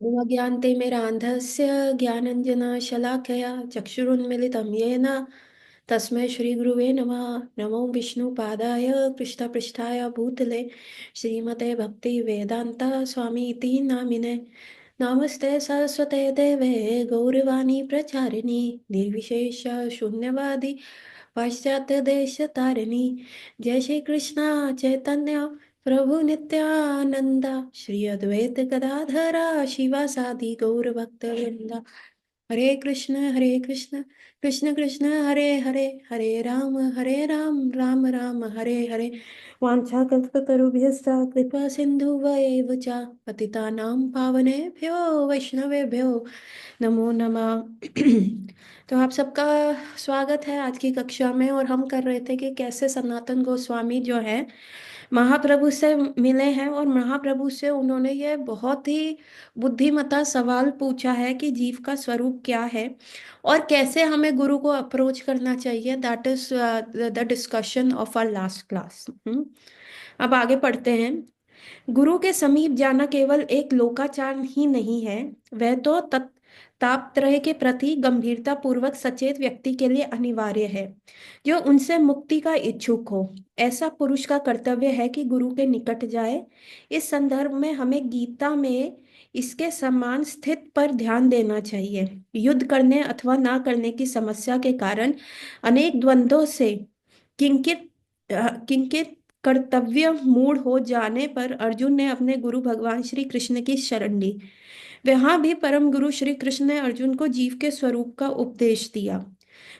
अज्ञानतिमिरान्धस्य ज्ञानाञ्जनशलाकया चक्षुरुन्मिलितं येन तस्मै श्रीगुरुवे नमः। नमो विष्णुपादाय कृष्णपृष्ठाय भूतले श्रीमते भक्तिवेदान्त स्वामी इति नामिने। नमस्ते सरस्वते देवे गौरवाणी प्रचारिणी निर्विशेष शून्यवादी पाश्चात्य देश तारिणी। जय श्री कृष्ण चैतन्य प्रभु नित्यानंदा श्री अद्वैत गदाधरा शिवासादि गौर भक्त वृंदा। हरे कृष्ण कृष्ण कृष्ण हरे हरे हरे राम राम राम हरे हरे। वाञ्छाकल्पतरुभ्यश्च कृपा सिन्धुवैव च पतितानां पावनेभ्यो वैष्णवेभ्यो नमो नमः। तो आप सबका स्वागत है आज की कक्षा में। और हम कर रहे थे कि कैसे सनातन गोस्वामी जो है महाप्रभु से मिले हैं, और महाप्रभु से उन्होंने ये बहुत ही बुद्धिमता सवाल पूछा है कि जीव का स्वरूप क्या है और कैसे हमें गुरु को अप्रोच करना चाहिए। That is the discussion of our last class. अब आगे पढ़ते हैं। गुरु के समीप जाना केवल एक लोकाचार ही नहीं है, वह तो तापत्रय के प्रति गंभीरता पूर्वक सचेत व्यक्ति के लिए अनिवार्य है, जो उनसे मुक्ति का इच्छुक हो। ऐसा पुरुष का कर्तव्य है कि गुरु के निकट जाए। इस संदर्भ में हमें गीता में इसके समान स्थित पर ध्यान देना चाहिए। युद्ध करने अथवा ना करने की समस्या के कारण अनेक द्वंद्वों से किंकित किंकित कर्तव्य मूढ़ हो जाने पर अर्जुन ने अपने गुरु भगवान श्री कृष्ण की शरण ली। वहां भी परम गुरु श्री कृष्ण ने अर्जुन को जीव के स्वरूप का उपदेश दिया।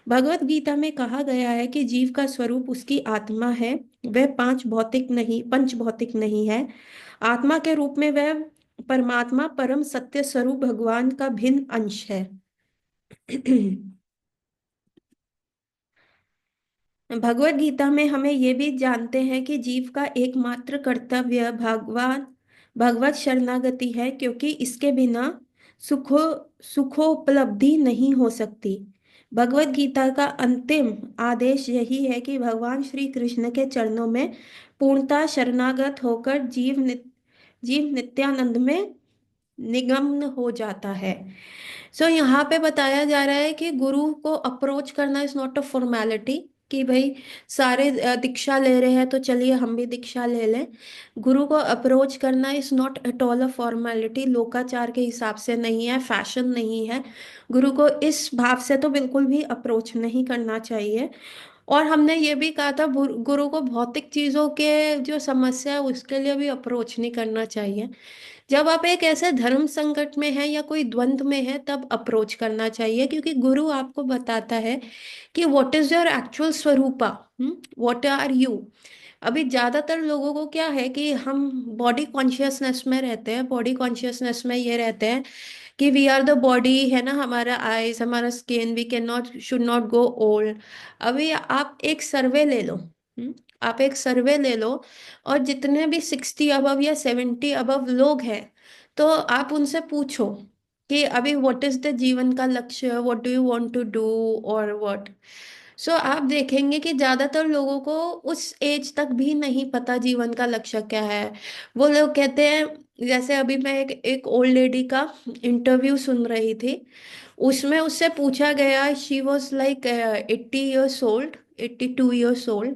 भगवत गीता में कहा गया है कि जीव का स्वरूप उसकी आत्मा है। वह पंच भौतिक नहीं है। आत्मा के रूप में वह परमात्मा परम सत्य स्वरूप भगवान का भिन्न अंश है। भगवत गीता में हमें ये भी जानते हैं कि जीव का एकमात्र कर्तव्य भगवान भगवत शरणागति है, क्योंकि इसके बिना सुखो सुखोपलब्धि नहीं हो सकती। भगवत गीता का अंतिम आदेश यही है कि भगवान श्री कृष्ण के चरणों में पूर्णतः शरणागत होकर जीव नित्यानंद में निमग्न हो जाता है। यहाँ पे बताया जा रहा है कि गुरु को अप्रोच करना इज नॉट अ फॉर्मेलिटी, कि भाई सारे दीक्षा ले रहे हैं तो चलिए हम भी दीक्षा ले लें। गुरु को अप्रोच करना is not at all a formality, लोकाचार के हिसाब से नहीं है, फैशन नहीं है। गुरु को इस भाव से तो बिल्कुल भी अप्रोच नहीं करना चाहिए। और हमने ये भी कहा था गुरु को भौतिक चीजों के जो समस्या है उसके लिए भी अप्रोच नहीं करना चाहिए। जब आप एक ऐसे धर्म संकट में हैं या कोई द्वंद्व में है तब अप्रोच करना चाहिए, क्योंकि गुरु आपको बताता है कि what is your actual Swarupa, what are you. अभी ज्यादातर लोगों को क्या है कि हम बॉडी कॉन्शियसनेस में रहते हैं। बॉडी कॉन्शियसनेस में ये रहते हैं कि वी आर द बॉडी, है ना, हमारा आइज, हमारा skin, we can not should not go old. अभी आप एक सर्वे ले लो। आप एक सर्वे ले लो और जितने भी 60 अबव या 70 अबव लोग हैं, तो आप उनसे पूछो कि अभी व्हाट इज द जीवन का लक्ष्य, what do you want to do और व्हाट। आप देखेंगे कि ज्यादातर लोगों को उस एज तक भी नहीं पता जीवन का लक्ष्य क्या है। वो लोग कहते हैं, जैसे अभी मैं एक ओल्ड लेडी का इंटरव्यू सुन रही थी। उसमें उससे पूछा गया, she was like 80 years old, 82 years old,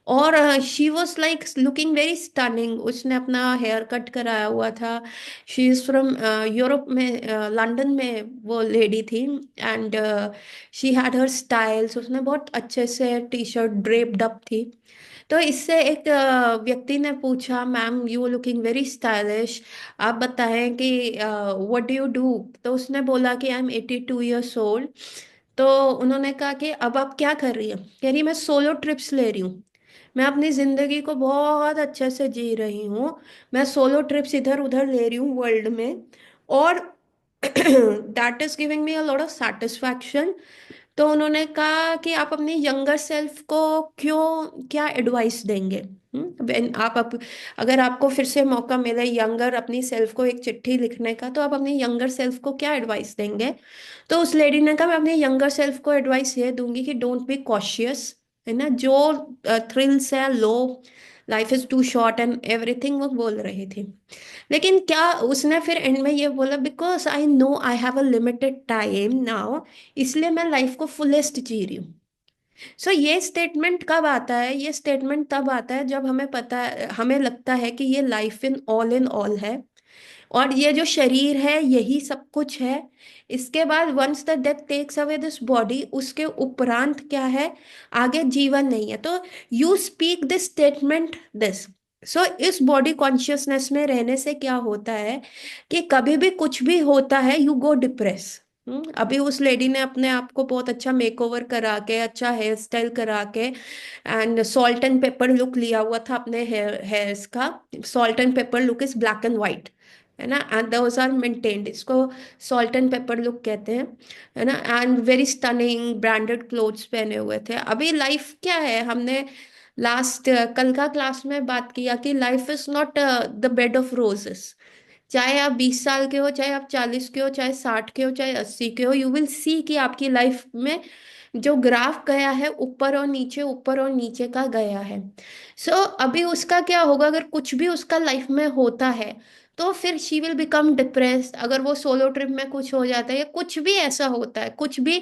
और she was like looking very stunning. उसने अपना हेयर कट कराया हुआ था। शी इज फ्रॉम यूरोप में, लंदन में वो लेडी थी। And she had her styles, उसने बहुत अच्छे से टी शर्ट ड्रेप्ड अप थी। तो इससे एक व्यक्ति ने पूछा, ma'am you looking very stylish, आप बताएं कि व्हाट डू यू डू। तो उसने बोला कि आई एम 82 years old। तो उन्होंने कहा कि अब आप क्या कर रही है। कह रही मैं सोलो ट्रिप्स ले रही हूँ, मैं अपनी जिंदगी को बहुत अच्छे से जी रही हूँ। मैं सोलो ट्रिप्स इधर उधर ले रही हूँ वर्ल्ड में, और that is giving me a lot of satisfaction. तो उन्होंने कहा कि आप अपनी यंगर सेल्फ को क्यों क्या एडवाइस देंगे। अगर आपको फिर से मौका मिले यंगर अपनी सेल्फ को एक चिट्ठी लिखने का, तो आप अपनी यंगर सेल्फ को क्या एडवाइस देंगे। तो उस लेडी ने कहा मैं अपने यंगर सेल्फ को एडवाइस ये दूंगी कि डोंट बी कॉशियस, है ना। जो थ्रिल्स है लो, life is too short and everything, वो बोल रही थी। लेकिन क्या उसने फिर एंड में ये बोला, because I know I have a limited time now, इसलिए मैं लाइफ को फुलेस्ट जी रही हूँ। सो ये स्टेटमेंट कब आता है? ये स्टेटमेंट तब आता है जब हमें पता है, हमें लगता है कि ये लाइफ इन ऑल है, और ये जो शरीर है यही सब कुछ है। इसके बाद once the death takes away this body, उसके उपरांत क्या है? आगे जीवन नहीं है। तो you speak this statement this. So इस बॉडी कॉन्शियसनेस में रहने से क्या होता है कि कभी भी कुछ भी होता है, यू गो डिप्रेस। अभी उस लेडी ने अपने आप को बहुत अच्छा मेकओवर करा के, अच्छा हेयर स्टाइल करा के, and salt and paper look लिया हुआ था अपने हेयर्स का। Salt and paper look is black and white, है ना, एंड दोज आर मेंटेन्ड, इसको सॉल्ट एंड पेपर लुक कहते हैं, है ना। And very stunning branded clothes पहने हुए थे। अभी लाइफ क्या है, हमने लास्ट कल का क्लास में बात किया कि life is not the bed of roses. चाहे आप 20 साल के हो, चाहे आप 40 के हो, चाहे 60 के हो, चाहे 80 के हो, यू विल सी कि आपकी लाइफ में जो ग्राफ गया है, ऊपर और नीचे, ऊपर और नीचे का गया है। सो अभी उसका क्या होगा, अगर कुछ भी उसका लाइफ में होता है तो फिर शी विल बिकम डिप्रेस्ड। अगर वो सोलो ट्रिप में कुछ हो जाता है, या कुछ भी ऐसा होता है, कुछ भी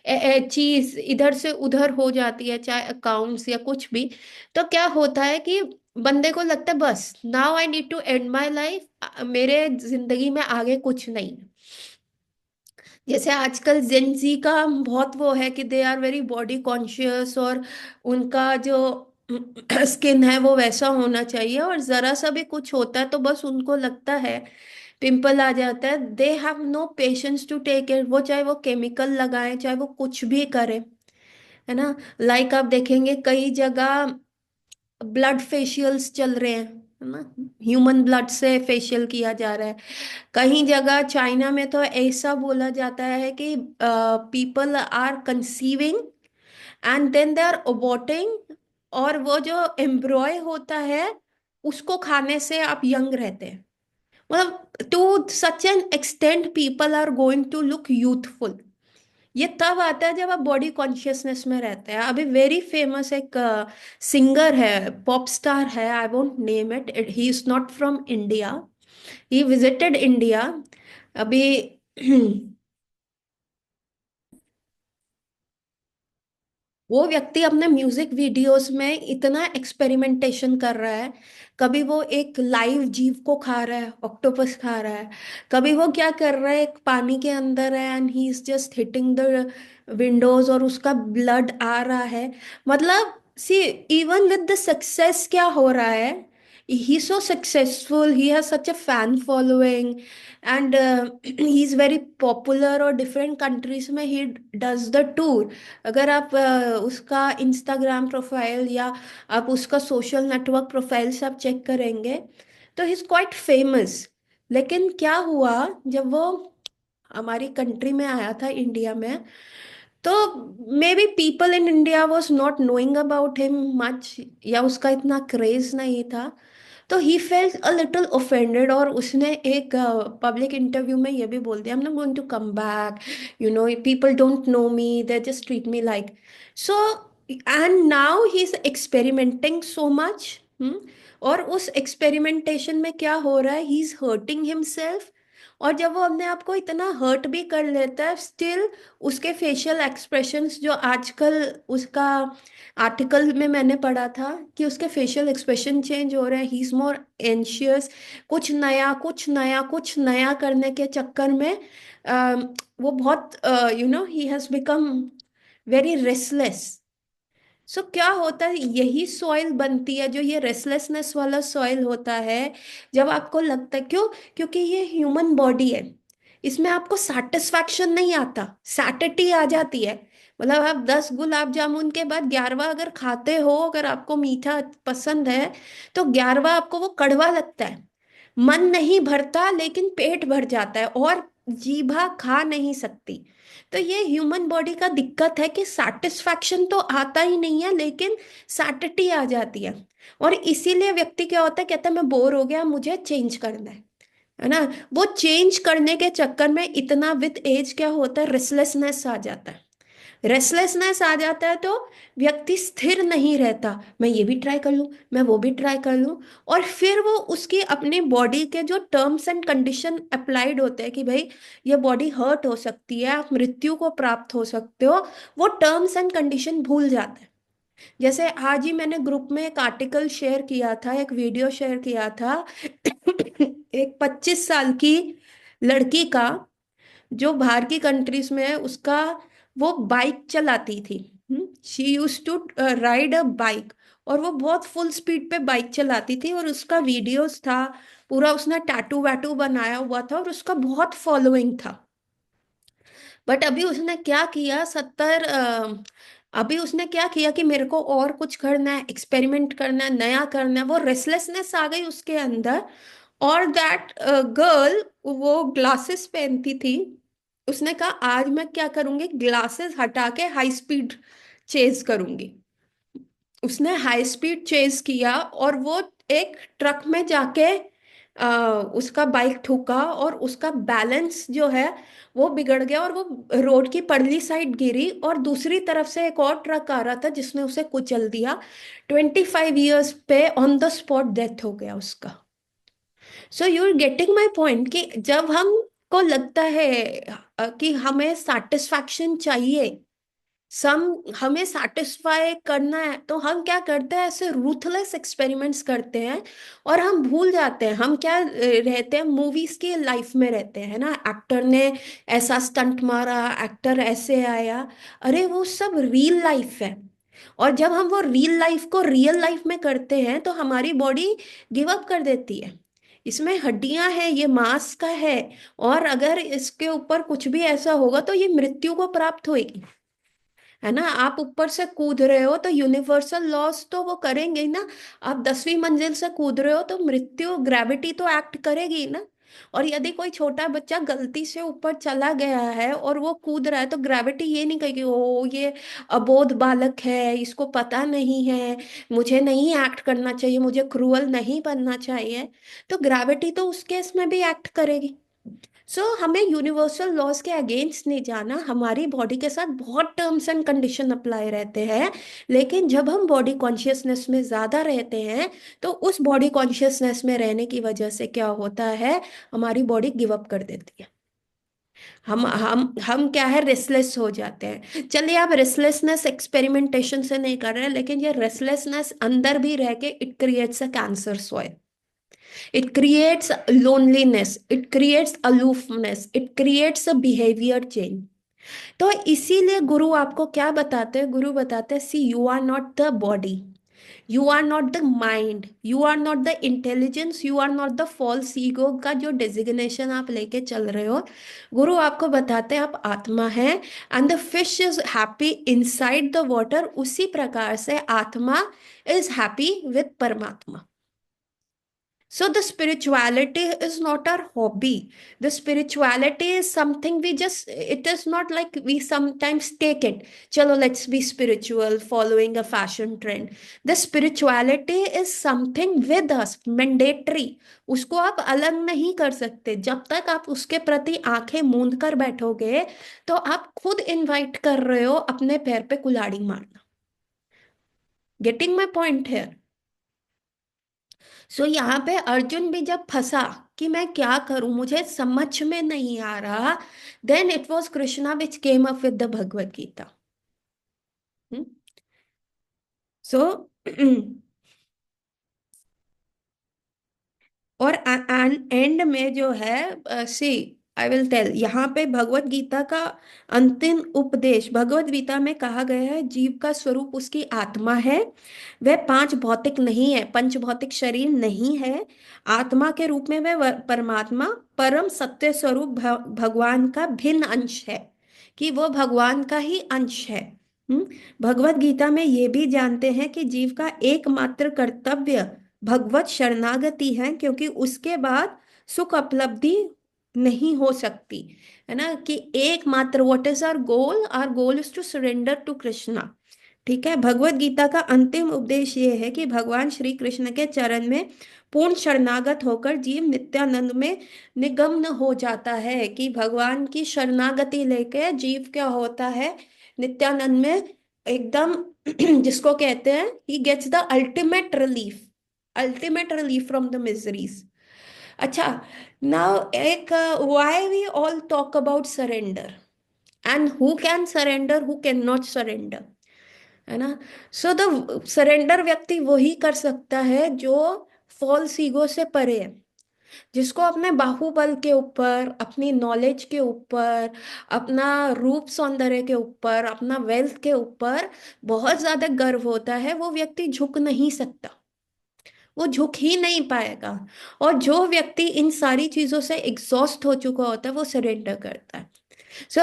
चीज इधर से उधर हो जाती है, चाहे अकाउंट्स या कुछ भी, तो क्या होता है कि बंदे को लगता है बस now I need to end my life, मेरे जिंदगी में आगे कुछ नहीं। जैसे आजकल जेंजी का बहुत वो है कि they are very body conscious, और उनका जो स्किन है वो वैसा होना चाहिए, और जरा सा भी कुछ होता है तो बस उनको लगता है पिंपल आ जाता है, they have no patience to take it. वो चाहे वो केमिकल लगाएं, चाहे वो कुछ भी करें, है ना। लाइक आप देखेंगे कई जगह ब्लड फेशियल्स चल रहे हैं, है ना, ह्यूमन ब्लड से फेशियल किया जा रहा है। कहीं जगह चाइना में तो ऐसा बोला जाता है कि people are conceiving and then they are aborting, और वो जो एम्ब्रॉय होता है उसको खाने से आप यंग रहते हैं। मतलब to such an extend people are going to look youthful. ये तब आता है जब आप बॉडी कॉन्शियसनेस में रहते हैं। अभी वेरी फेमस एक सिंगर है, पॉप स्टार है, I won't name it, he is not from India, he visited India अभी। वो व्यक्ति अपने म्यूजिक वीडियोस में इतना एक्सपेरिमेंटेशन कर रहा है। कभी वो एक लाइव जीव को खा रहा है, ऑक्टोपस खा रहा है। कभी वो क्या कर रहा है, एक पानी के अंदर है and he is just hitting the windows, और उसका ब्लड आ रहा है। मतलब see, even with the success क्या हो रहा है, he so successful, he has such a fan following, and he is very popular, और डिफरेंट कंट्रीज में ही डज द टूर। अगर आप उसका इंस्टाग्राम प्रोफाइल या आप उसका सोशल नेटवर्क प्रोफाइल्स आप चेक करेंगे तो ही इज क्वाइट फेमस। लेकिन क्या हुआ, जब वो हमारी कंट्री में आया था, इंडिया में, तो may be people in India was not knowing about him much, या उसका इतना क्रेज नहीं था। तो he felt a little offended, और उसने एक पब्लिक इंटरव्यू में ये भी बोल दिया, I am not going to come back, you know people don't know me, they just treat me like. So and now he is experimenting so much. और उस एक्सपेरिमेंटेशन में क्या हो रहा है, ही इज हर्टिंग हिमसेल्फ। और जब वो अपने आप को इतना हर्ट भी कर लेता है, स्टिल उसके फेशियल एक्सप्रेशंस जो आजकल, उसका आर्टिकल में मैंने पढ़ा था कि उसके फेशियल एक्सप्रेशन चेंज हो रहे हैं, ही इज मोर एंशियस। कुछ नया, कुछ नया, कुछ नया करने के चक्कर में वो बहुत, you know, he has become very restless. So क्या होता है, यही सॉइल बनती है, जो ये रेस्टलेसनेस वाला सॉइल होता है। जब आपको लगता है, क्यों? क्योंकि ये ह्यूमन बॉडी है, इसमें आपको सेटिस्फैक्शन नहीं आता, सैटिटी आ जाती है। मतलब आप 10 गुलाब जामुन के बाद 11वां अगर खाते हो, अगर आपको मीठा पसंद है, तो 11वां आपको वो कड़वा लगता है। मन नहीं भरता, लेकिन पेट भर जाता है, और जीभा खा नहीं सकती। तो ये ह्यूमन बॉडी का दिक्कत है कि सेटिस्फैक्शन तो आता ही नहीं है, लेकिन सैटिटी आ जाती है। और इसीलिए व्यक्ति क्या होता है, कहता है मैं बोर हो गया, मुझे चेंज करना है ना। वो चेंज करने के चक्कर में इतना विद एज क्या होता है, रेस्टलेसनेस आ जाता है। रेस्टलेसनेस आ जाता है तो व्यक्ति स्थिर नहीं रहता, मैं ये भी ट्राई कर लूं, मैं वो भी ट्राई कर लूं। और फिर वो उसकी अपनी बॉडी के जो टर्म्स एंड कंडीशन अप्लाइड होते हैं कि भाई ये बॉडी हर्ट हो सकती है, आप मृत्यु को प्राप्त हो सकते हो, वो टर्म्स एंड कंडीशन भूल जाते हैं। जैसे आज ही मैंने ग्रुप में एक आर्टिकल शेयर किया था, एक वीडियो शेयर किया था एक 25 साल की लड़की का, जो बाहर की कंट्रीज में है उसका, वो बाइक चलाती थी। She use to ride a bike, और वो बहुत फुल स्पीड पे बाइक चलाती थी, और उसका वीडियोस था पूरा, उसने टैटू वैटू बनाया हुआ था, और उसका बहुत फॉलोइंग था। बट अभी उसने क्या किया, अभी उसने क्या किया कि मेरे को और कुछ करना है, एक्सपेरिमेंट करना है, नया करना है, वो रेस्टलेसनेस आ गई उसके अंदर। और दैट गर्ल, वो ग्लासेस पहनती थी, उसने कहा आज मैं क्या करूंगी, ग्लासेस हटा के हाई स्पीड चेज करूंगी। उसने हाई स्पीड चेज किया, और वो एक ट्रक में जाके उसका बाइक ठुका, और उसका बैलेंस जो है वो बिगड़ गया, और वो रोड की परली साइड गिरी, और दूसरी तरफ से एक और ट्रक आ रहा था जिसने उसे कुचल दिया। 25 ईयर्स पे ऑन द स्पॉट डेथ हो गया उसका। So you are getting my point कि जब हम को लगता है कि हमें सेटिस्फैक्शन चाहिए, सम हमें सेटिस्फाई करना है, तो हम क्या करते हैं, ऐसे रूथलेस एक्सपेरिमेंट्स करते हैं, और हम भूल जाते हैं हम क्या रहते हैं, मूवीज की लाइफ में रहते हैं ना, एक्टर ने ऐसा स्टंट मारा, एक्टर ऐसे आया, अरे वो सब रियल लाइफ है। और जब हम वो रियल लाइफ को रियल लाइफ में करते हैं तो हमारी बॉडी गिव अप कर देती है। इसमें हड्डियां हैं, ये मांस का है, और अगर इसके ऊपर कुछ भी ऐसा होगा तो ये मृत्यु को प्राप्त होगी, है ना। आप ऊपर से कूद रहे हो तो यूनिवर्सल लॉस तो वो करेंगे ही ना। आप 10वीं मंजिल से कूद रहे हो तो मृत्यु, ग्रेविटी तो एक्ट करेगी ही ना। और यदि कोई छोटा बच्चा गलती से ऊपर चला गया है और वो कूद रहा है, तो ग्रेविटी ये नहीं कहेगी ओ ये अबोध बालक है, इसको पता नहीं है, मुझे नहीं एक्ट करना चाहिए, मुझे क्रूअल नहीं बनना चाहिए। तो ग्रेविटी तो उस केस में भी एक्ट करेगी। हमें यूनिवर्सल लॉज के अगेंस्ट नहीं जाना, हमारी बॉडी के साथ बहुत टर्म्स एंड कंडीशन अप्लाई रहते हैं। लेकिन जब हम बॉडी कॉन्शियसनेस में ज़्यादा रहते हैं, तो उस बॉडी कॉन्शियसनेस में रहने की वजह से क्या होता है, हमारी बॉडी गिव अप कर देती है। हम क्या है, रेस्टलेस हो जाते हैं। चलिए, आप रेस्टलेसनेस एक्सपेरिमेंटेशन से नहीं कर रहे हैं, लेकिन ये रेस्टलेसनेस अंदर भी रह के it creates a cancer soil, it creates loneliness, it creates aloofness, it creates a behavior change। तो इसीलिए गुरु आपको क्या बताते हैं, गुरु बताते हैं see you are not the body, you are not the mind, you are not the intelligence, you are not the false ego का जो डेजिग्नेशन आप लेके चल रहे हो। गुरु आपको बताते हैं आप आत्मा है, and the fish is happy inside the water, उसी प्रकार से आत्मा इज हैप्पी विद परमात्मा। So the spirituality is not our hobby. The spirituality is something we just, it is not like we sometimes take it. Chalo, let's be spiritual, following a fashion trend. The spirituality is something with us, mandatory. उसको आप अलग नहीं कर सकते। जब तक आप उसके प्रति आंखें मूंद कर बैठोगे, तो आप खुद इनवाइट कर रहे हो अपने पैर पे कुल्हाड़ी मारना। गेटिंग माई पॉइंट है। यहाँ पे अर्जुन भी जब फंसा कि मैं क्या करूं, मुझे समझ में नहीं आ रहा, then it was Krishna which came up with the Bhagavad Gita. So और एंड में जो है, सी आई विल टेल, यहाँ पे भगवत गीता का अंतिम उपदेश, भगवत गीता में कहा गया है जीव का स्वरूप उसकी आत्मा है, वह पांच भौतिक नहीं है, पंच भौतिक शरीर नहीं है। आत्मा के रूप में वह परमात्मा, परम सत्य स्वरूप भगवान का भिन्न अंश है, कि वो भगवान का ही अंश है। हम्म। भगवत गीता में ये भी जानते हैं कि जीव का एकमात्र कर्तव्य भगवत शरणागति है, क्योंकि उसके बाद सुख उपलब्धि नहीं हो सकती, है ना। कि एकमात्र, what is our goal is to surrender to Krishna. ठीक है, भगवत गीता का अंतिम उपदेश ये है कि भगवान श्री कृष्ण के चरण में पूर्ण शरणागत होकर जीव नित्यानंद में निगम्न हो जाता है, कि भगवान की शरणागति लेके जीव क्या होता है, नित्यानंद में एकदम जिसको कहते हैं he gets the ultimate relief from the miseries. अच्छा, नाउ एक why we all talk about surrender and who can surrender, who can not surrender, है ना। सो द सरेंडर व्यक्ति वही कर सकता है जो फॉल्स ईगो से परे है, जिसको अपने बाहुबल के ऊपर, अपनी नॉलेज के ऊपर, अपना रूप सौंदर्य के ऊपर, अपना वेल्थ के ऊपर बहुत ज्यादा गर्व होता है, वो व्यक्ति झुक नहीं सकता, वो झुक ही नहीं पाएगा। और जो व्यक्ति इन सारी चीजों से एग्जॉस्ट हो चुका होता है वो सरेंडर करता है। सो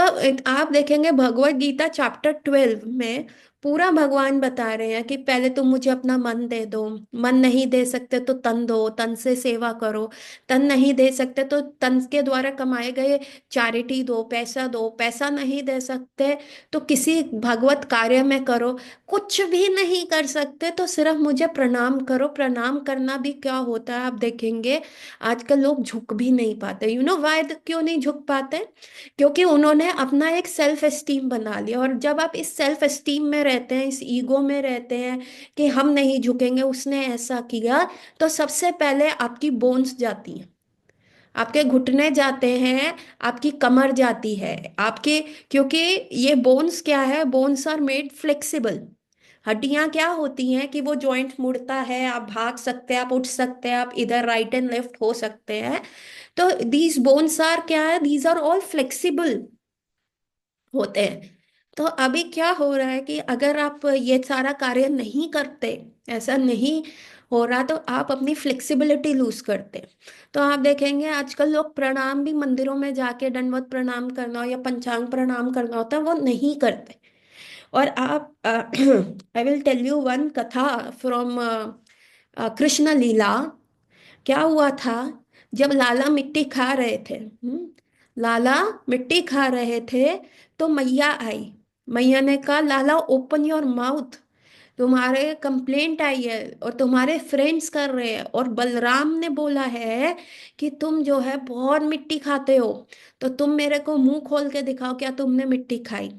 आप देखेंगे भगवत गीता चैप्टर 12 में पूरा भगवान बता रहे हैं कि पहले तुम मुझे अपना मन दे दो, मन नहीं दे सकते तो तन दो, तन से सेवा करो, तन नहीं दे सकते तो तन के द्वारा कमाए गए चैरिटी दो, पैसा दो, पैसा नहीं दे सकते तो किसी भगवत कार्य में करो, कुछ भी नहीं कर सकते तो सिर्फ मुझे प्रणाम करो। प्रणाम करना भी क्या होता है आप देखेंगे, आजकल लोग झुक भी नहीं पाते। यू नो वाई, क्यों नहीं झुक पाते? क्योंकि उन्होंने अपना एक सेल्फ एस्टीम बना लिया, और जब आप इस सेल्फ एस्टीम में रहते हैं, इस ईगो में रहते हैं कि हम नहीं झुकेंगे, उसने ऐसा किया, तो सबसे पहले आपकी बोन्स जाती हैं, आपके घुटने जाते हैं, आपकी कमर जाती है, आपके, क्योंकि ये बोन्स क्या है, बोन्स आर मेड फ्लेक्सिबल। हड्डियां क्या होती हैं कि वो जॉइंट मुड़ता है, आप भाग सकते हैं, आप उठ सकते हैं, आप इधर राइट एंड लेफ्ट हो सकते हैं। तो दीज बोन्स आर क्या है, दीज आर ऑल फ्लेक्सिबल होते हैं। तो अभी क्या हो रहा है कि अगर आप ये सारा कार्य नहीं करते, ऐसा नहीं हो रहा, तो आप अपनी फ्लेक्सिबिलिटी लूज करते। तो आप देखेंगे आजकल लोग प्रणाम भी मंदिरों में जाके दंडवत प्रणाम करना हो या पंचांग प्रणाम करना होता है वो नहीं करते। और आप I will tell you one कथा फ्रॉम कृष्ण लीला। क्या हुआ था, जब लाला मिट्टी खा रहे थे, लाला मिट्टी खा रहे थे, तो मैया आई। मैया ने कहा लाला ओपन योर माउथ, तुम्हारे कंप्लेंट आई है और तुम्हारे फ्रेंड्स कर रहे हैं, और बलराम ने बोला है कि तुम जो है बहुत मिट्टी खाते हो, तो तुम मेरे को मुंह खोल के दिखाओ क्या तुमने मिट्टी खाई।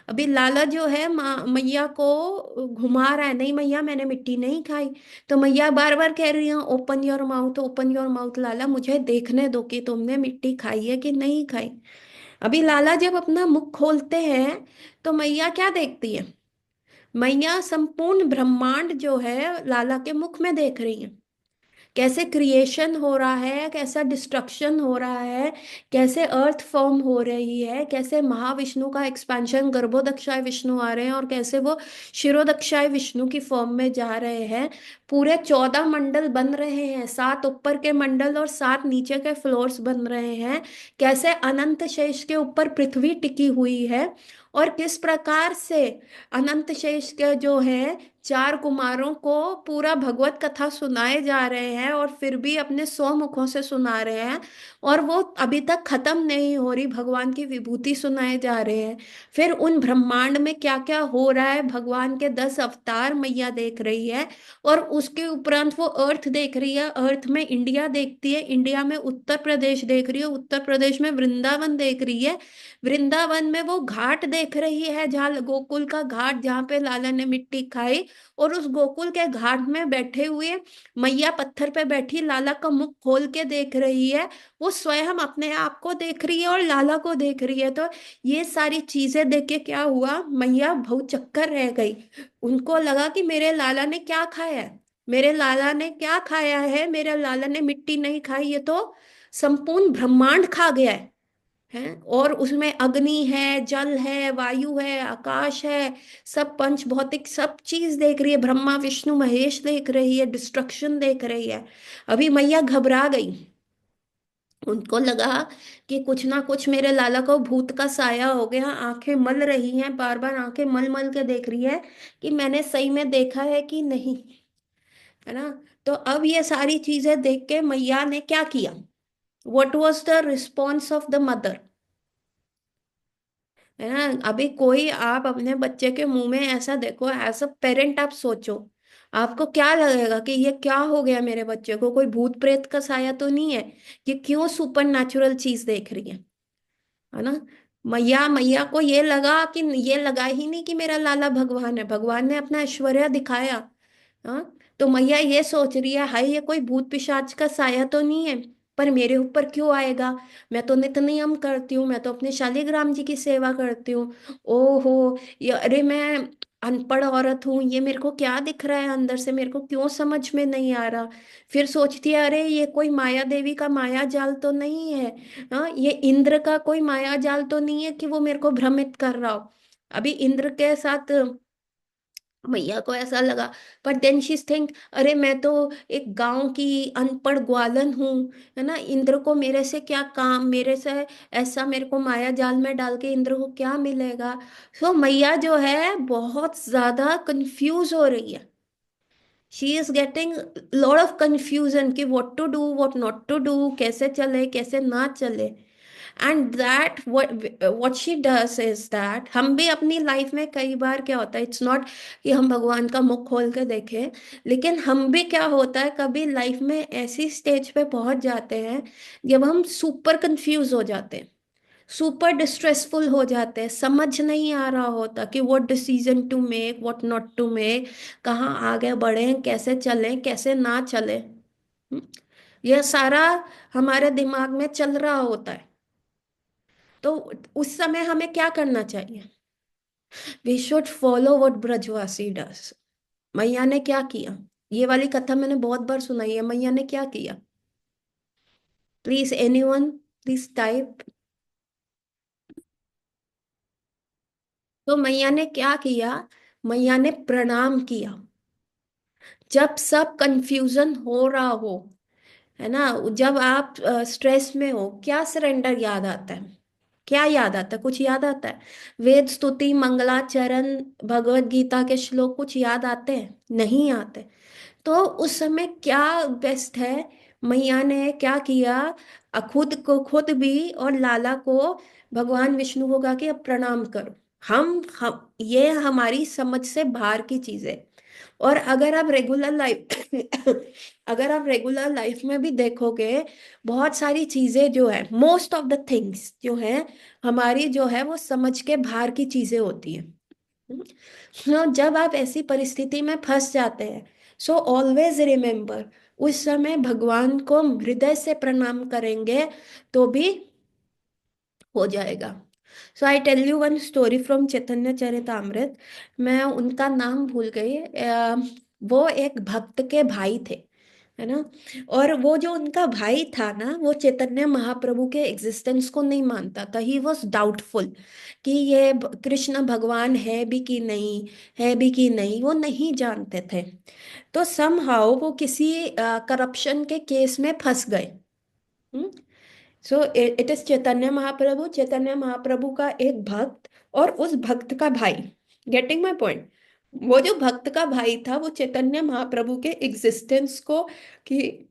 अभी लाला जो है माँ मैया को घुमा रहा है, नहीं मैया मैंने मिट्टी नहीं खाई। तो मैया बार बार कह रही है open your mouth, open your mouth, लाला मुझे देखने दो कि तुमने मिट्टी खाई है कि नहीं खाई। अभी लाला जब अपना मुख खोलते हैं तो मैया क्या देखती है, मैया संपूर्ण ब्रह्मांड जो है लाला के मुख में देख रही है, कैसे क्रिएशन हो रहा है, कैसा डिस्ट्रक्शन हो रहा है, कैसे अर्थ फॉर्म हो रही है, कैसे महाविष्णु का एक्सपेंशन, गर्भोदक्षाय विष्णु आ रहे हैं और कैसे वो शिरोदक्षाय विष्णु की फॉर्म में जा रहे हैं। पूरे 14 मंडल बन रहे हैं, 7 ऊपर के मंडल और 7 नीचे के फ्लोर्स बन रहे हैं, कैसे अनंत शेष के ऊपर पृथ्वी टिकी हुई है, और किस प्रकार से अनंत शेष के जो है 4 कुमारों को पूरा भगवत कथा सुनाए जा रहे हैं, और फिर भी अपने 100 मुखों से सुना रहे हैं, और वो अभी तक खत्म नहीं हो रही, भगवान की विभूति सुनाए जा रहे हैं। फिर उन ब्रह्मांड में क्या क्या हो रहा है, भगवान के 10 अवतार मैया देख रही है, और उसके उपरांत वो अर्थ देख रही है, अर्थ में इंडिया देखती है, इंडिया में उत्तर प्रदेश देख रही है, उत्तर प्रदेश में वृंदावन देख रही है, वृंदावन में वो घाट देख रही है जहाँ गोकुल का घाट जहाँ पे लाला ने मिट्टी खाई, और उस गोकुल के घाट में बैठे हुए मैया पत्थर पे बैठी लाला का मुख खोल के देख रही है, वो स्वयं अपने आप को देख रही है और लाला को देख रही है। तो ये सारी चीजें देख के क्या हुआ, मैया भौचक्कर रह गई। उनको लगा कि मेरे लाला ने क्या खाया है, मेरे लाला ने क्या खाया है, मेरे लाला ने मिट्टी नहीं खाई, ये तो संपूर्ण ब्रह्मांड खा गया है। और उसमें अग्नि है, जल है, वायु है, आकाश है, सब पंच भौतिक सब चीज देख रही है, ब्रह्मा विष्णु महेश देख रही है, डिस्ट्रक्शन देख रही है। अभी मैया घबरा गई, उनको लगा कि कुछ ना कुछ मेरे लाला को भूत का साया हो गया, आंखें मल रही हैं, बार बार आंखें मल मल के देख रही है कि मैंने सही में देखा है कि नहीं, है ना। तो अब ये सारी चीजें देख के मैया ने क्या किया, what was the response of the mother, है ना। अभी कोई आप अपने बच्चे के मुंह में ऐसा देखो, एज अ पेरेंट आप सोचो, आपको क्या लगेगा कि ये क्या हो गया मेरे बच्चे को, कोई भूत प्रेत का साया तो नहीं है, ये क्यों सुपर नेचुरल चीज देख रही है ना। मैया मैया को ये लगा कि ये लगा ही नहीं कि मेरा लाला भगवान है, भगवान ने अपना ऐश्वर्य दिखाया। हाँ, तो मैया ये सोच रही है, हाय ये कोई भूत पिशाच का साया तो नहीं है, पर मेरे ऊपर क्यों आएगा। मैं तो नित्य नियम करती हूँ, मैं तो अपने शालिग्राम जी की सेवा करती हूँ। ओहो, ये अरे मैं अनपढ़ औरत हूँ, ये मेरे को क्या दिख रहा है अंदर से, मेरे को क्यों समझ में नहीं आ रहा। फिर सोचती है, अरे ये कोई माया देवी का माया जाल तो नहीं है। हाँ, ये इंद्र का कोई माया जाल तो नहीं है कि वो मेरे को भ्रमित कर रहा हो। अभी इंद्र के साथ मैया को ऐसा लगा। पर देन शी थिंक, अरे मैं तो एक गांव की अनपढ़ ग्वालन हूँ, है ना, इंद्र को मेरे से क्या काम, मेरे से ऐसा मेरे को माया जाल में डाल के इंद्र को क्या मिलेगा। सो मैया जो है बहुत ज्यादा कंफ्यूज हो रही है। She is getting lot of confusion कि what to do what not to do, कैसे चले कैसे ना चले। And that what she does is that, हम भी अपनी लाइफ में कई बार क्या होता है, इट्स नॉट कि हम भगवान का मुख खोल के देखें, लेकिन हम भी क्या होता है कभी लाइफ में ऐसी स्टेज पे पहुंच जाते हैं जब हम सुपर कंफ्यूज हो जाते हैं, सुपर डिस्ट्रेसफुल हो जाते हैं, समझ नहीं आ रहा होता कि what decision to make what not to make, कहाँ आगे बढ़ें कैसे चलें कैसे ना चलें। हम्म, यह सारा हमारे दिमाग में चल रहा होता है। तो उस समय हमें क्या करना चाहिए, वी शुड फॉलो व्हाट ब्रजवासी डस। मैया ने क्या किया, ये वाली कथा मैंने बहुत बार सुनाई है, मैया ने क्या किया। Please anyone, please type. तो मैया ने क्या किया, मैया ने प्रणाम किया। जब सब कंफ्यूजन हो रहा हो, है ना, जब आप स्ट्रेस में हो, क्या सरेंडर याद आता है, क्या याद आता है, कुछ याद आता है। वेद स्तुति मंगलाचरण, भगवत गीता के श्लोक कुछ याद आते हैं, नहीं आते। तो उस समय क्या बेस्ट है, मैया ने क्या किया, खुद को खुद भी और लाला को, भगवान विष्णु को कहा कि अब प्रणाम करो। हम ये हमारी समझ से बाहर की चीज है। और अगर आप रेगुलर लाइफ में भी देखोगे, बहुत सारी चीजें जो है, मोस्ट ऑफ द थिंग्स जो है हमारी जो है वो समझ के बाहर की चीजें होती हैं। सो जब आप ऐसी परिस्थिति में फंस जाते हैं, सो ऑलवेज रिमेम्बर, उस समय भगवान को हृदय से प्रणाम करेंगे तो भी हो जाएगा। So I tell you one story from Chaitanya Charitamrita. मैं उनका नाम भूल गई, वो एक भक्त के भाई थे, है ना। और वो जो उनका भाई था ना, वो चैतन्य महाप्रभु के एग्जिस्टेंस को नहीं मानता था, ही वॉज डाउटफुल कि ये कृष्ण भगवान है भी कि नहीं, है भी कि नहीं, वो नहीं जानते थे। तो समहाउ वो किसी करप्शन के केस में फंस गए। So it is Chaitanya Mahaprabhu का एक भक्त और उस भक्त का भाई। Getting my point. वो जो भक्त का भाई था वो चैतन्य महाप्रभु के एग्जिस्टेंस को, कि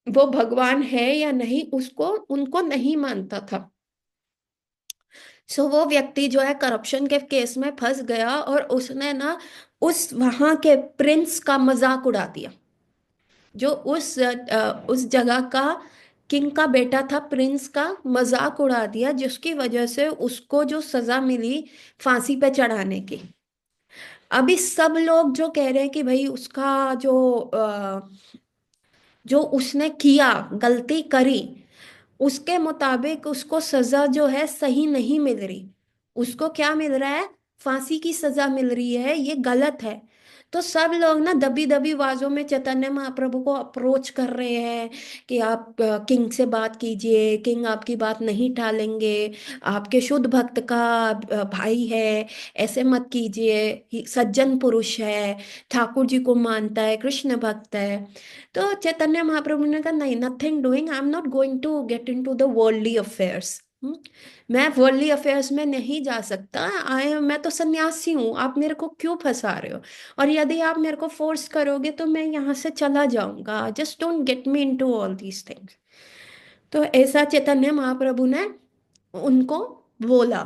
वो भगवान है या नहीं, उसको उनको नहीं मानता था। सो वो व्यक्ति जो है करप्शन के केस में फंस गया और उसने ना उस वहां के प्रिंस का मजाक उड़ा दिया, जो उस जगह का किंग का बेटा था, प्रिंस का मजाक उड़ा दिया, जिसकी वजह से उसको जो सजा मिली फांसी पे चढ़ाने की। अभी सब लोग जो कह रहे हैं कि भाई उसका जो उसने किया, गलती करी, उसके मुताबिक उसको सजा जो है सही नहीं मिल रही। उसको क्या मिल रहा है, फांसी की सजा मिल रही है, ये गलत है। तो सब लोग ना दबी दबी आवाजों में चैतन्य महाप्रभु को अप्रोच कर रहे हैं कि आप किंग से बात कीजिए, किंग आपकी बात नहीं टालेंगे, आपके शुद्ध भक्त का भाई है, ऐसे मत कीजिए, सज्जन पुरुष है, ठाकुर जी को मानता है, कृष्ण भक्त है। तो चैतन्य महाप्रभु ने कहा, नहीं, nothing doing, I am not going to get into the worldly affairs. मैं वर्ल्डली अफेयर्स में नहीं जा सकता, आई मैं तो सन्यासी हूँ, आप मेरे को क्यों फंसा रहे हो, और यदि आप मेरे को फोर्स करोगे तो मैं यहाँ से चला जाऊंगा, just don't get me into all these things. तो ऐसा चैतन्य महाप्रभु ने उनको बोला।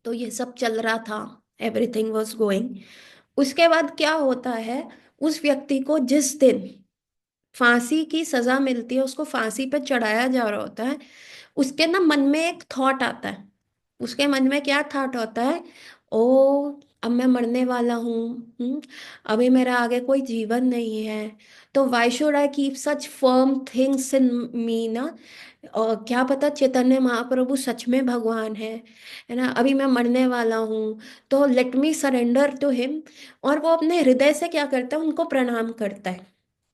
तो ये सब चल रहा था, एवरीथिंग वॉज गोइंग। उसके बाद क्या होता है, उस व्यक्ति को जिस दिन फांसी की सजा मिलती है, उसको फांसी पे चढ़ाया जा रहा होता है, उसके ना मन में एक थॉट आता है। उसके मन में क्या थॉट होता है? ओ, अब मैं मरने वाला हूँ। हम्म, अभी मेरा आगे कोई जीवन नहीं है। तो why should I keep such firm things in me ना? और क्या पता चैतन्य महाप्रभु सच में भगवान है ना? अभी मैं मरने वाला हूँ, तो let me surrender to him. और वो अपने हृदय से क्या करता है? उनको प्रणाम करता है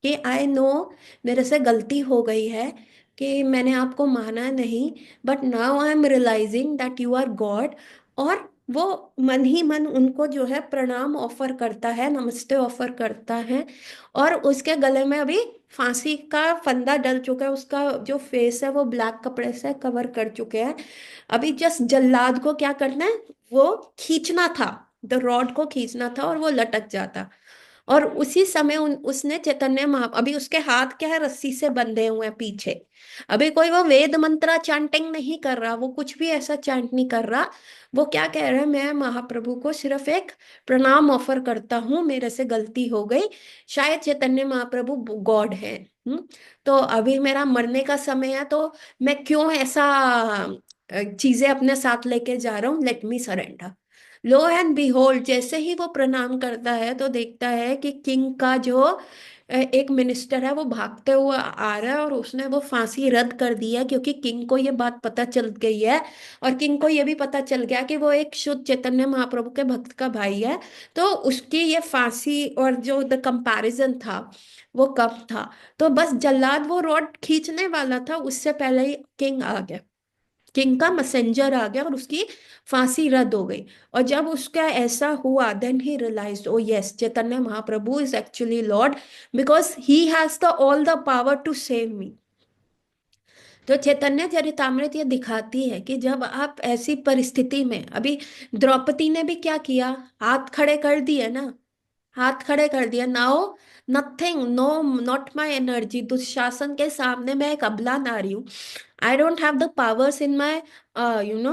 कि आई नो, मेरे से गलती हो गई है, कि मैंने आपको माना नहीं, but now I am realizing that you are God. और वो मन ही मन उनको जो है प्रणाम ऑफर करता है, नमस्ते ऑफर करता है। और उसके गले में अभी फांसी का फंदा डल चुका है, उसका जो फेस है वो ब्लैक कपड़े से कवर कर चुके हैं। अभी जस्ट जल्लाद को क्या करना है? वो खींचना था, द रॉड को खींचना था, और वो लटक जाता। और उसी समय उसने चैतन्य महा, अभी उसके हाथ क्या है? रस्सी से बंधे हुए हैं पीछे। अभी कोई वो वेद मंत्रा चैंटिंग नहीं कर रहा, वो कुछ भी ऐसा चैंट नहीं कर रहा। वो क्या कह रहा है? मैं महाप्रभु को सिर्फ एक प्रणाम ऑफर करता हूँ, मेरे से गलती हो गई। शायद चैतन्य महाप्रभु गॉड है। तो अभी मेरा मरने का समय है, तो मैं क्यों ऐसा चीजें अपने साथ लेके जा रहा हूँ? Late me surrender. Low and behold, जैसे ही वो प्रणाम करता है तो देखता है कि किंग का जो एक मिनिस्टर है वो भागते हुए आ रहा है, और उसने वो फांसी रद्द कर दी है, क्योंकि किंग को ये बात पता चल गई है। और किंग को ये भी पता चल गया कि वो एक शुद्ध चैतन्य महाप्रभु के भक्त का भाई है। तो उसकी ये फांसी और जो द कंपैरिजन था वो कम था। तो बस जल्लाद वो रॉड खींचने वाला था, उससे पहले ही किंग आ गया। किंग का मैसेंजर आ गया और उसकी फांसी रद्द हो गई। और जब उसका ऐसा हुआ, then he realized, oh yes, Chaitanya Mahaprabhu is actually lord, because he has the all the power to save me. तो चैतन्य चरितामृत ये दिखाती है कि जब आप ऐसी परिस्थिति में, अभी द्रौपदी ने भी क्या किया? हाथ खड़े कर दिए ना, हाथ खड़े कर दिया। Now nothing, no, not my energy, Dushasana के सामने मैं एक अबला नारी हूँ। I don't have the powers in my you know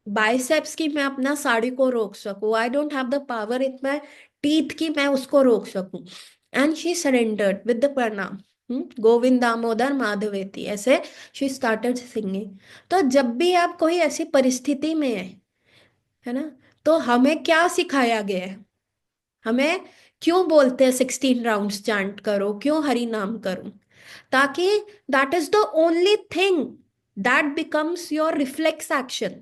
biceps की मैं अपना साड़ी को रोक सकूं। I don't have the power in my teeth की मैं उसको रोक सकूं। And she surrendered with the प्रणाम। गोविंद दामोदर माधवेती, ऐसे शी स्टार्टेड सिंगिंग। तो जब भी आप कोई ऐसी परिस्थिति में है ना, तो हमें क्या सिखाया गया है? हमें क्यों बोलते हैं 16 राउंड्स चांट करो, क्यों हरि नाम करो? ताकि that is the only thing that becomes your reflex action.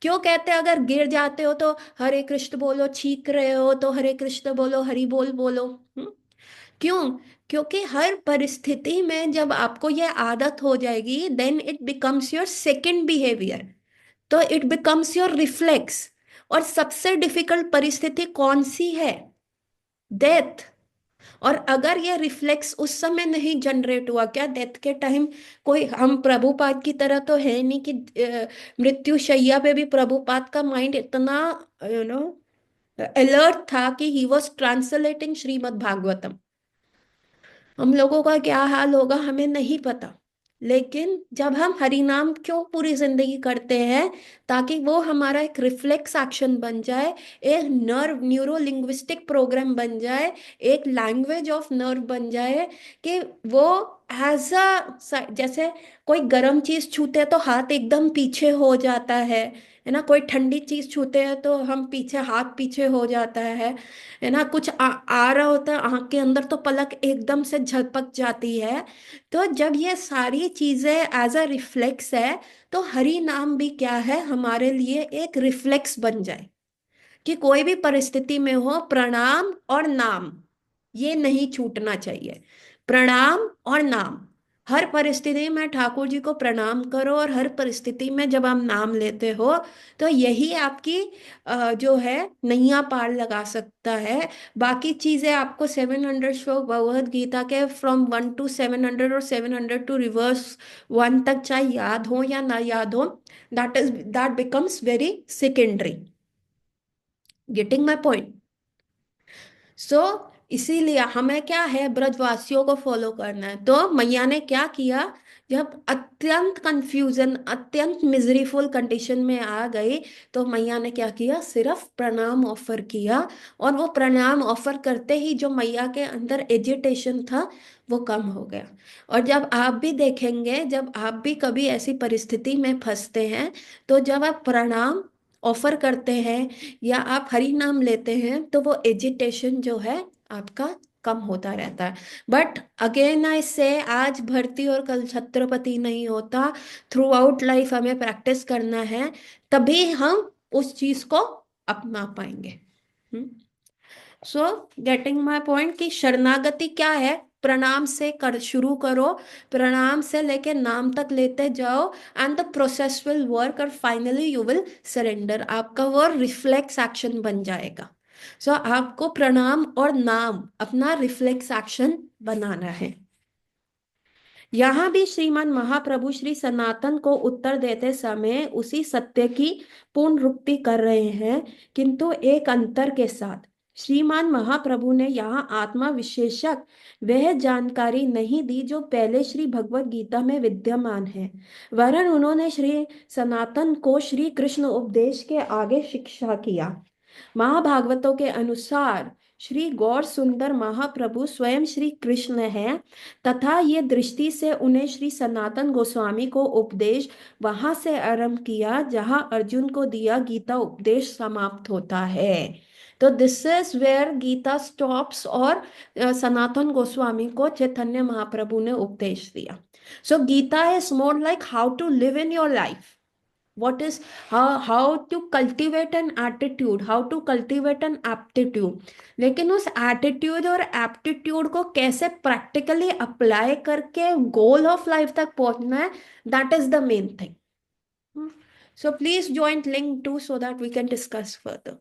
क्यों कहते हैं अगर गिर जाते हो तो हरे कृष्ण बोलो, छींक रहे हो तो हरे कृष्ण बोलो, हरि बोल बोलो। क्यों? क्योंकि हर परिस्थिति में जब आपको यह आदत हो जाएगी, then it becomes your second behaviour. तो इट बिकम्स योर रिफ्लेक्स। और सबसे डिफिकल्ट परिस्थिति कौन सी है? डेथ। और अगर ये रिफ्लेक्स उस समय नहीं जनरेट हुआ, क्या डेथ के टाइम कोई, हम प्रभुपाद की तरह तो है नहीं कि मृत्यु शैया पे भी प्रभुपाद का माइंड इतना यू नो अलर्ट था कि he was translating Shrimad Bhagavatam. हम लोगों का क्या हाल होगा हमें नहीं पता। लेकिन जब हम हरि नाम क्यों पूरी जिंदगी करते हैं? ताकि वो हमारा एक रिफ्लेक्स एक्शन बन जाए, एक नर्व न्यूरो लिंग्विस्टिक प्रोग्राम बन जाए, एक लैंग्वेज ऑफ नर्व बन जाए। कि वो एज अ, जैसे कोई गर्म चीज छूते हैं तो हाथ एकदम पीछे हो जाता है ना? कोई ठंडी चीज छूते हैं तो हम पीछे, हाथ पीछे हो जाता है ना? कुछ आ रहा होता है आंख के अंदर तो पलक एकदम से झपक जाती है। तो जब ये सारी चीजें एज अ रिफ्लेक्स है, तो हरि नाम भी क्या है हमारे लिए? एक रिफ्लेक्स बन जाए कि कोई भी परिस्थिति में हो, प्रणाम और नाम ये नहीं छूटना चाहिए। प्रणाम और नाम, हर परिस्थिति में ठाकुर जी को प्रणाम करो, और हर परिस्थिति में जब आप नाम लेते हो तो यही आपकी जो है नैया पार लगा सकता है। बाकी चीजें आपको 700 श्लोक भगवद गीता के फ्रॉम 1 to 700 और 700 to रिवर्स 1 तक चाहे याद हो या ना याद हो, that becomes very secondary. Getting my point? So इसीलिए हमें क्या है, ब्रजवासियों को फॉलो करना है। तो मैया ने क्या किया जब अत्यंत कंफ्यूजन, अत्यंत मिजरीफुल कंडीशन में आ गई, तो मैया ने क्या किया, सिर्फ प्रणाम ऑफर किया। और वो प्रणाम ऑफर करते ही जो मैया के अंदर एजिटेशन था वो कम हो गया। और जब आप भी देखेंगे, जब आप भी कभी ऐसी परिस्थिति में फंसते हैं, तो जब आप प्रणाम ऑफर करते हैं या आप हरि नाम लेते हैं, तो वो एजिटेशन जो है आपका कम होता रहता है। बट अगेन आई से, आज भर्ती और कल छत्रपति नहीं होता। थ्रू आउट लाइफ हमें प्रैक्टिस करना है, तभी हम उस चीज को अपना पाएंगे। सो गेटिंग माय पॉइंट कि शरणागति क्या है, प्रणाम से कर शुरू करो, प्रणाम से लेके नाम तक लेते जाओ, and the process will work, और फाइनली यू विल सरेंडर। आपका वो रिफ्लेक्स एक्शन बन जाएगा। सो आपको प्रणाम और नाम अपना रिफ्लेक्स एक्शन बनाना है। यहाँ भी श्रीमान महाप्रभु श्री सनातन को उत्तर देते समय उसी सत्य की पुनरुक्ति कर रहे हैं, किंतु एक अंतर के साथ। श्रीमान महाप्रभु ने यहाँ आत्मा विशेषक वह जानकारी नहीं दी जो पहले श्री भगवत गीता में विद्यमान है, वरन उन्होंने श्री सनातन को श्री कृष्ण उपदेश के आगे शिक्षा किया। महाभागवतों के अनुसार श्री गौर सुंदर महाप्रभु स्वयं श्री कृष्ण हैं, तथा ये दृष्टि से उन्हें श्री सनातन गोस्वामी को उपदेश वहां से आरंभ किया जहां अर्जुन को दिया गीता उपदेश समाप्त होता है। तो this is where Gita stops, और सनातन गोस्वामी को चैतन्य महाप्रभु ने उपदेश दिया। So Gita is more like how to live in your life, what is how to cultivate an attitude, how to cultivate an aptitude। लेकिन उस एटीट्यूड और एप्टीट्यूड को कैसे प्रैक्टिकली अप्लाई करके गोल ऑफ लाइफ तक पहुंचना है, that is the main thing. So please join link to, so that we can discuss further.